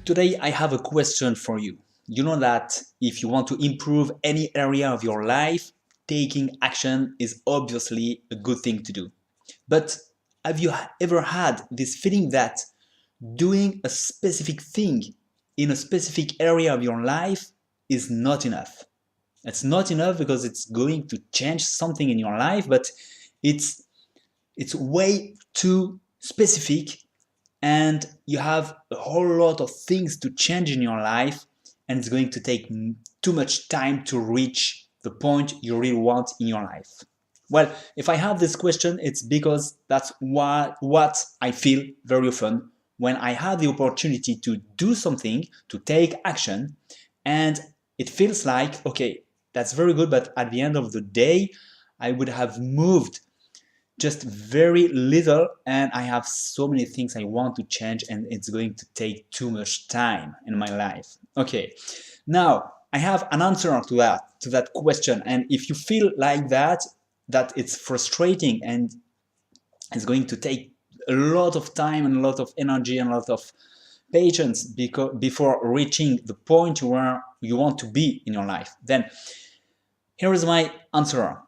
Today I have a question for you. You know that if you want to improve any area of your life, taking action is obviously a good thing to do. But have you ever had this feeling that doing a specific thing in a specific area of your life is not enough? It's not enough because it's going to change something in your life, but it's it's way too specific and you have a whole lot of things to change in your life, and it's going to take too much time to reach the point you really want in your life. Well, if I have this question, it's because that's what I feel very often when I have the opportunity to do something, to take action, and it feels like, okay, that's very good, but at the end of the day, I would have moved just very little, and I have so many things I want to change, and it's going to take too much time in my life. Okay, now I have an answer to that question, and if you feel like that it's frustrating and it's going to take a lot of time and a lot of energy and a lot of patience before reaching the point where you want to be in your life, then here is my answer.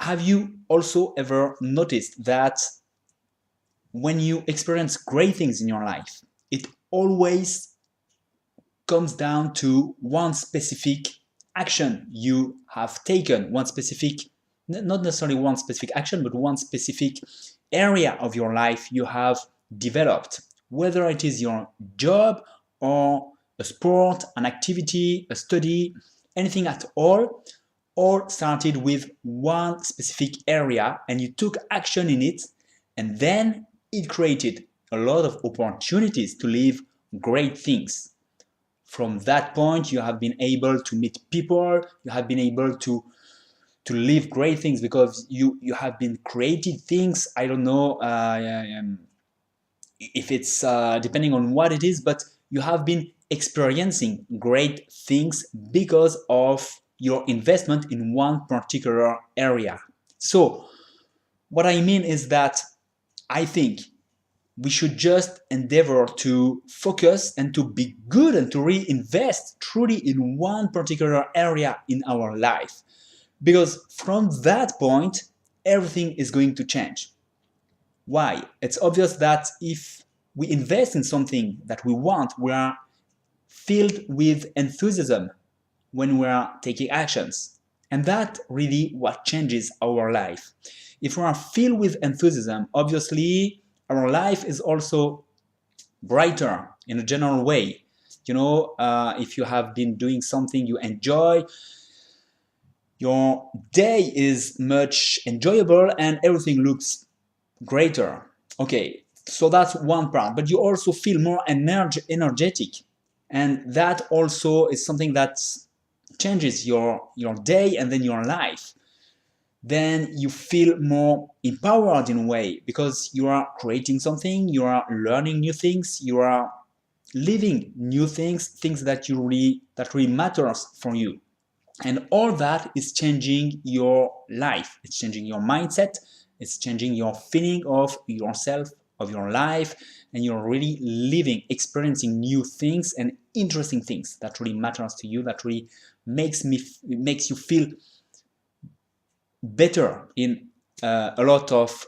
Have you also ever noticed that when you experience great things in your life, it always comes down to one specific action you have taken, one specific, not necessarily one specific action, but one specific area of your life you have developed, whether it is your job or a sport, an activity, a study, anything at all started with one specific area and you took action in it, and then it created a lot of opportunities to live great things. From that point, you have been able to meet people, you have been able to live great things because you have been creating things. I don't know if it's depending on what it is, but you have been experiencing great things because of your investment in one particular area. So what I mean is that I think we should just endeavor to focus and to be good and to reinvest truly in one particular area in our life, because from that point everything is going to change. Why? It's obvious that if we invest in something that we want, we are filled with enthusiasm when we are taking actions. And that really what changes our life. If we are filled with enthusiasm, obviously our life is also brighter in a general way. If you have been doing something you enjoy, your day is much enjoyable and everything looks greater. Okay, so that's one part, but you also feel more energetic, and that also is something that changes your day and then your life. Then you feel more empowered in a way because you are creating something, you are learning new things, you are living new things that really matters for you. And all that is changing your life. It's changing your mindset. It's changing your feeling of yourself, of your life, and you're really living, experiencing new things and interesting things that really matters to you, that really makes you feel better in a lot of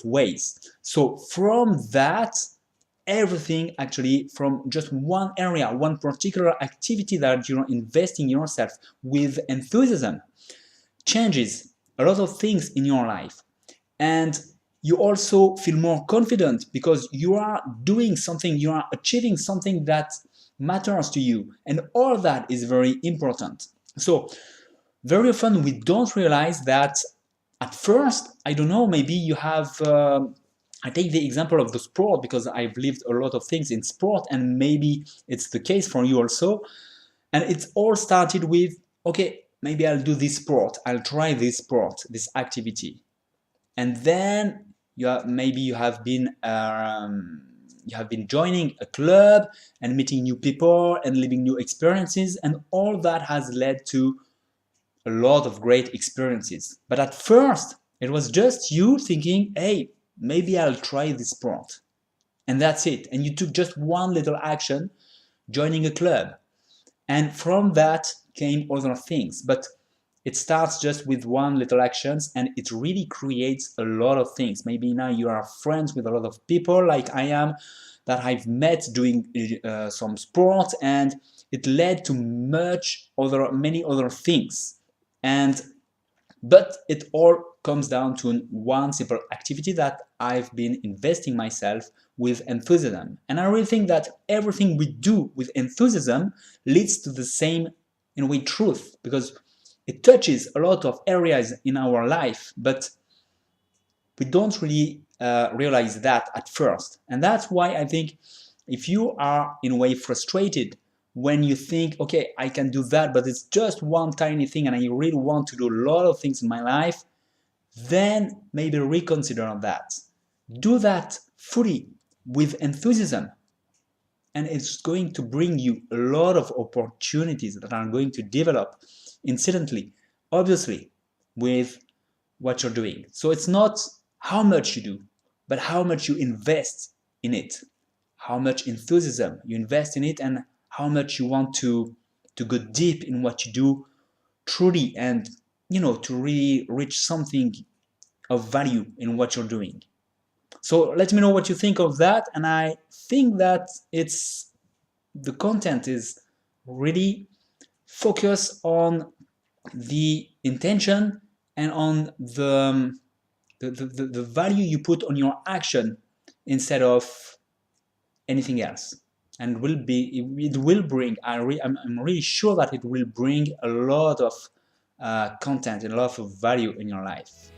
ways. So from that, everything actually from just one area, one particular activity that you're investing yourself with enthusiasm changes a lot of things in your life. And you also feel more confident because you are doing something, you are achieving something that matters to you. And all that is very important. So very often we don't realize that at first, I don't know, maybe you have I take the example of the sport because I've lived a lot of things in sport, and maybe it's the case for you also. And it's all started with, okay, maybe I'll do this sport, I'll try this sport, this activity. And then maybe you have been joining a club and meeting new people and living new experiences, and all that has led to a lot of great experiences. But at first, it was just you thinking, hey, maybe I'll try this sport. and that's it. And you took just one little action, joining a club. And from that came other things. But it starts just with one little actions, and it really creates a lot of things. Maybe now you are friends with a lot of people like I am, that I've met doing some sport, and it led to many other things. But it all comes down to one simple activity that I've been investing myself with enthusiasm. And I really think that everything we do with enthusiasm leads to the same, in a way, truth, because it touches a lot of areas in our life, but we don't really realize that at first. And that's why I think if you are in a way frustrated when you think, okay, I can do that, but it's just one tiny thing and I really want to do a lot of things in my life, then maybe reconsider that. Do that fully with enthusiasm, and it's going to bring you a lot of opportunities that are going to develop instantly, obviously, with what you're doing. So it's not how much you do, but how much you invest in it, how much enthusiasm you invest in it, and how much you want to go deep in what you do truly, and to really reach something of value in what you're doing. So let me know what you think of that. And I think that the content is really focused on the intention and on the value you put on your action instead of anything else. And it will bring, I'm really sure that it will bring a lot of content and a lot of value in your life.